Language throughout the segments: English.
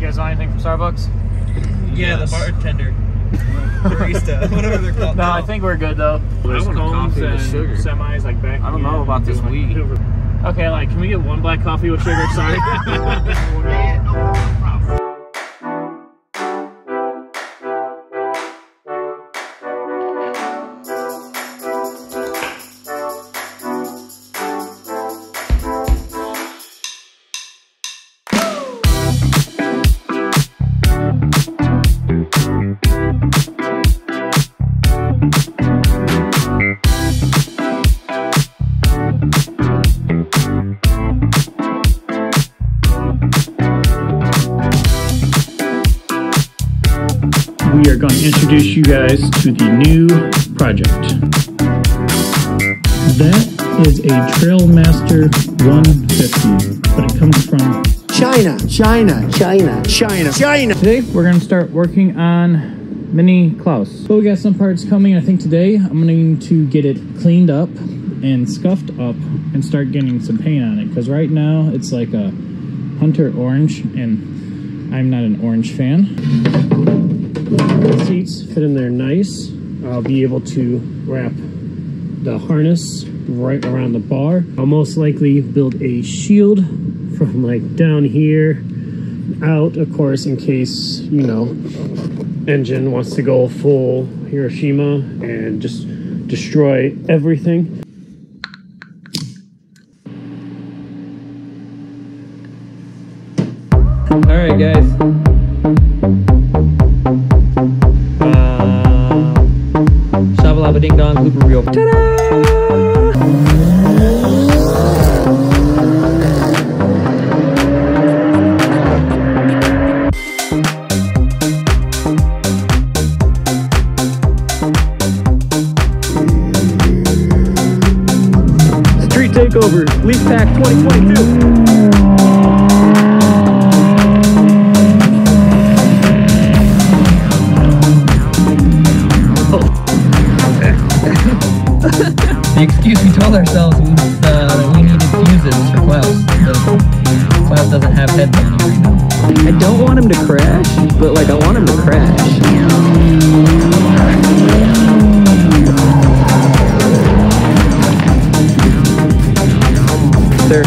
guys want anything from Starbucks? Yeah, yes. The bartender. Barista, whatever they're called. No, I think we're good though. There's cones and semis like back. I don't know about this weed. Okay, like, can we get one black coffee with sugar? Sorry. We are going to introduce you guys to the new project. That is a Trailmaster 150, but it comes from China. Today we're going to start working on Mini Klaus. So we got some parts coming. I think today I'm going to get it cleaned up and scuffed up and start getting some paint on it, because right now it's like a hunter orange and I'm not an orange fan. The seats fit in there nice. I'll be able to wrap the harness right around the bar. I'll most likely build a shield from like down here out, of course, in case, you know, engine wants to go full Hiroshima and just destroy everything. All right, guys. Shabba ding dong, blooper reel. Ta-da! Street Takeover, Leaf Pack 2022. The excuse we told ourselves was that we needed fuses for Klaus. Klaus doesn't have headphones right now. I don't want him to crash, but like I want him to crash. Sir.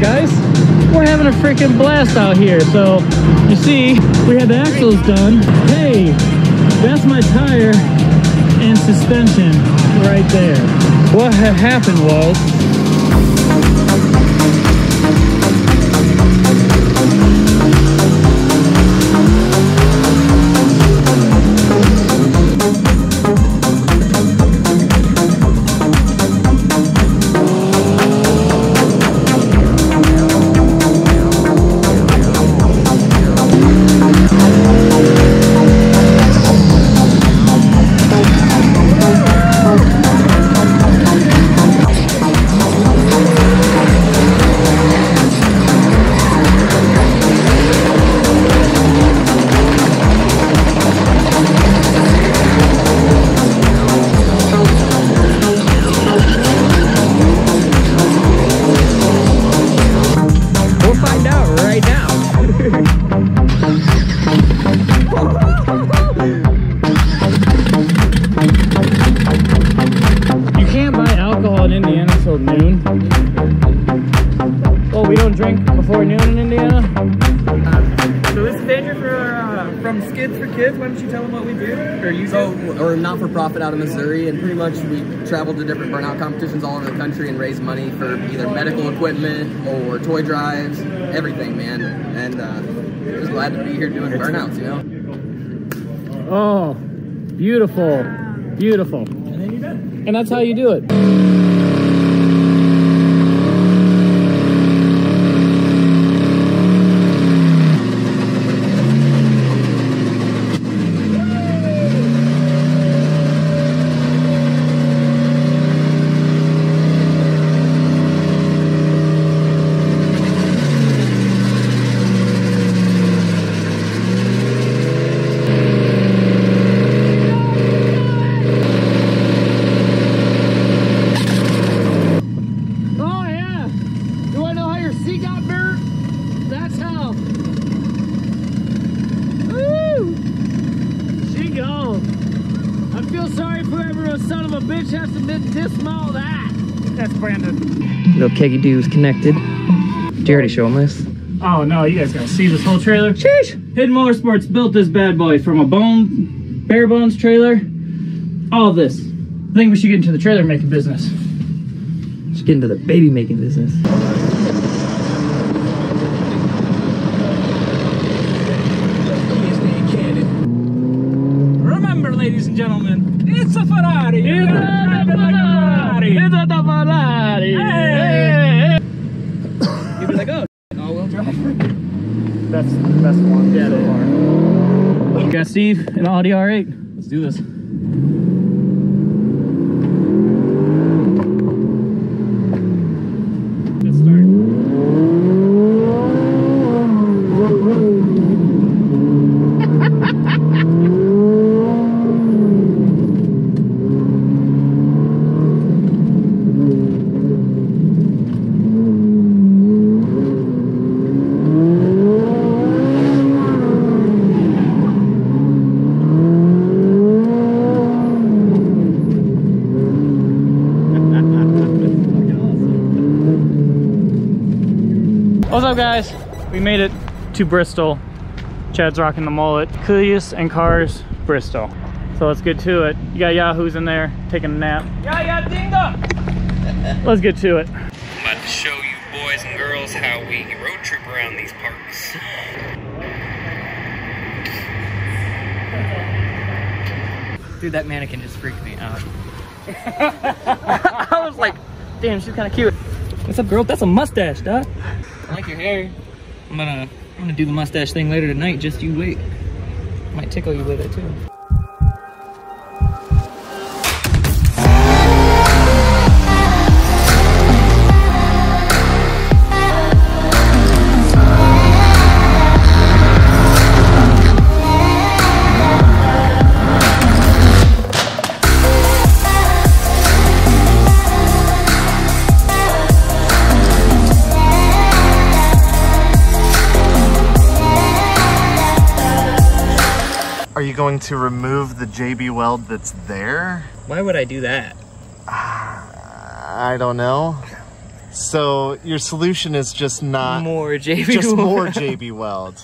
Guys, we're having a freaking blast out here. So you see, we had the axles done. Hey, that's my tire and suspension right there. What had happened was don't drink before noon in Indiana? So this is Andrew from Skids for Kids. Why don't you tell them what we do? Or you do? We're not-for-profit out of Missouri, and pretty much we travel to different burnout competitions all over the country and raise money for either medical equipment or toy drives, everything, man. And just glad to be here doing burnouts, you know? Oh, beautiful, beautiful. And then you're done. And that's how you do it. That's Brandon. Little keggy dude's connected. Did you already show him this? Oh no, you guys gotta see this whole trailer. Sheesh! Hidden Motorsports built this bad boy from a bare bones trailer. All of this. I think we should get into the trailer making business. Let's get into the baby making business. Remember, ladies and gentlemen, it's a Ferrari. It's a Ferrari. It's a Ferrari. Hey. You'd be like, oh, all-wheel drive. That's the best one so far. Got Steve in Audi R8. Let's do this. Let's start. What's up, guys? We made it to Bristol. Chad's rocking the mullet. Cleus and Cars, Bristol. So let's get to it. You got Yahoos in there taking a nap. Yeah, dingo! Let's get to it. I'm about to show you boys and girls how we road trip around these parks. Dude, that mannequin just freaked me out. I was like, damn, she's kind of cute. What's up, girl? That's a mustache, dog. I like your hair. I'm gonna do the mustache thing later tonight. Just you wait. Might tickle you with it too. Are you going to remove the JB weld that's there? Why would I do that? I don't know. So your solution is just not More JB just weld. more JB weld.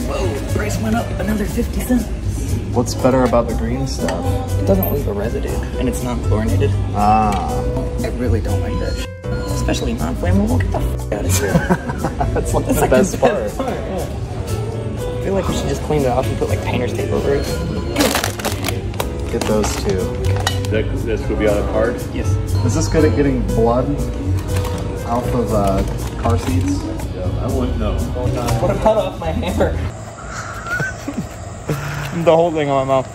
Whoa, price went up another 50 cents. What's better about the green stuff? It doesn't leave a residue, and it's not chlorinated. Ah. I really don't like that shit. Especially non-flammable. Get the f out of here. That's like the like best part. Yeah. I feel like we should just clean it off and put like painter's tape over it. Get those two. This would be on a card? Yes. Is this good at getting blood off of car seats? Yeah, I wouldn't know. What about off my hammer? The whole thing on my mouth.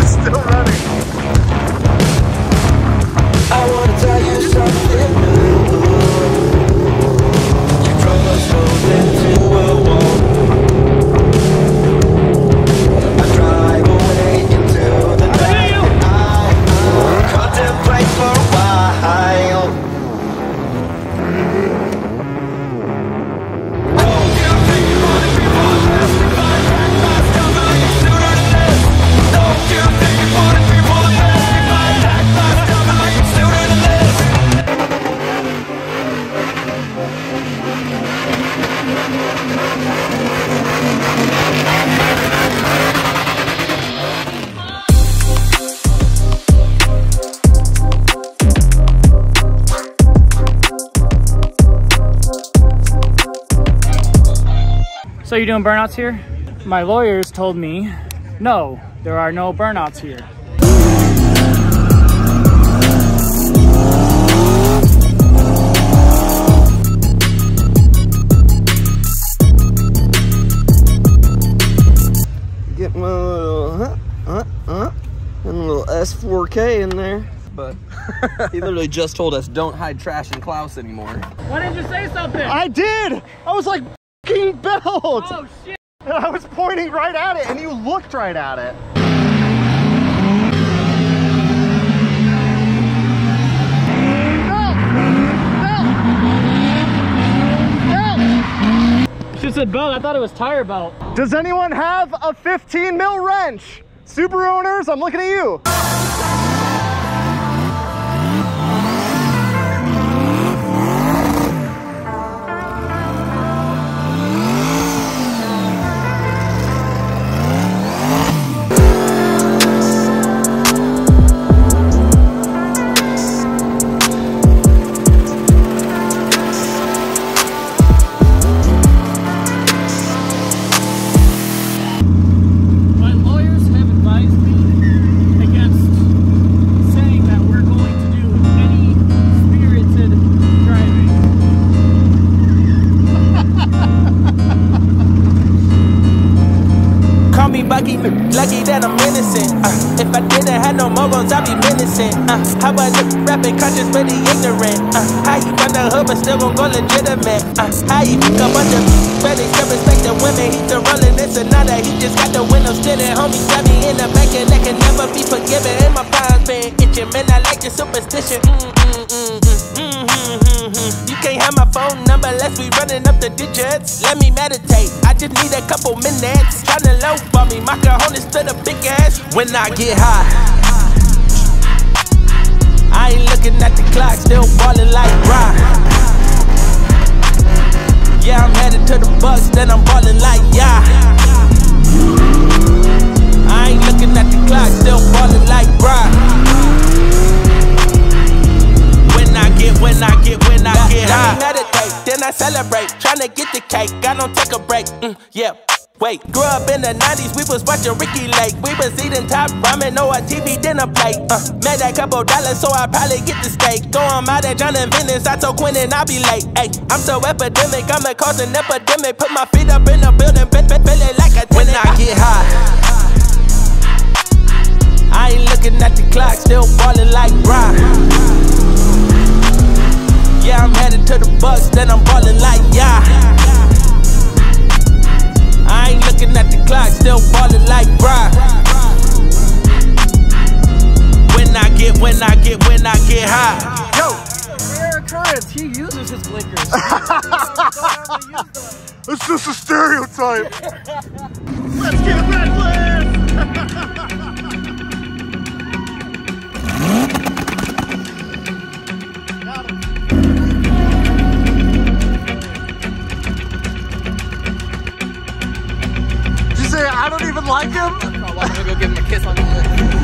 Still running. I So you doing burnouts here? My lawyers told me, no, there are no burnouts here. Get my little and a little S4K in there, but he literally just told us don't hide trash in Klaus anymore. Why didn't you say something? I did! I was like, f***ing belt! Oh shit! And I was pointing right at it, and you looked right at it. She said belt, I thought it was tire belt. Does anyone have a 15 mil wrench? Subaru owners, I'm looking at you. Lucky that I'm innocent. If I didn't have no morals, I'd be menacing. How I look rapping conscious but he ignorant. How you from the hood but still gon' go legitimate. How you pick up under but they still respect the women. He's the rolling this and nada. He just got the window tinted. Homie got me in the back and that can never be forgiven. And my palms been itching, man. I like your superstition. You can't have my phone number unless we running up the digits. Let me meditate, I just need a couple minutes. Tryna low for me, my cojones to the big ass. When I get high, I ain't looking at the clock, still ballin' like Rock. Yeah, I'm headed to the Bucks, then I'm ballin' like yeah. I ain't looking at the clock, still ballin' like Rock. When I get high, I meditate, then I celebrate. Tryna get the cake, I don't take a break. Yeah, wait. Grew up in the 90s, we was watching Ricky Lake. We was eating top ramen, no a TV dinner plate. Made that couple dollars, so I probably get the steak. Go on out at John and Venice, I told Quinn and I'll be late. Ay, I'm so epidemic, I'ma cause an epidemic. Put my feet up in the building, feeling like a tenant. When I get high, I ain't looking at the clock, still ballin' like Rock. Yeah, I'm headed to the Bucks, then I'm ballin' like yeah. I ain't looking at the clock, still ballin' like Rock. When I get high. Yo, Rare occurrence, he uses his blinkers. it's just a stereotype. Let's get reckless. I don't even like him. I'm gonna go give him a kiss on the lips.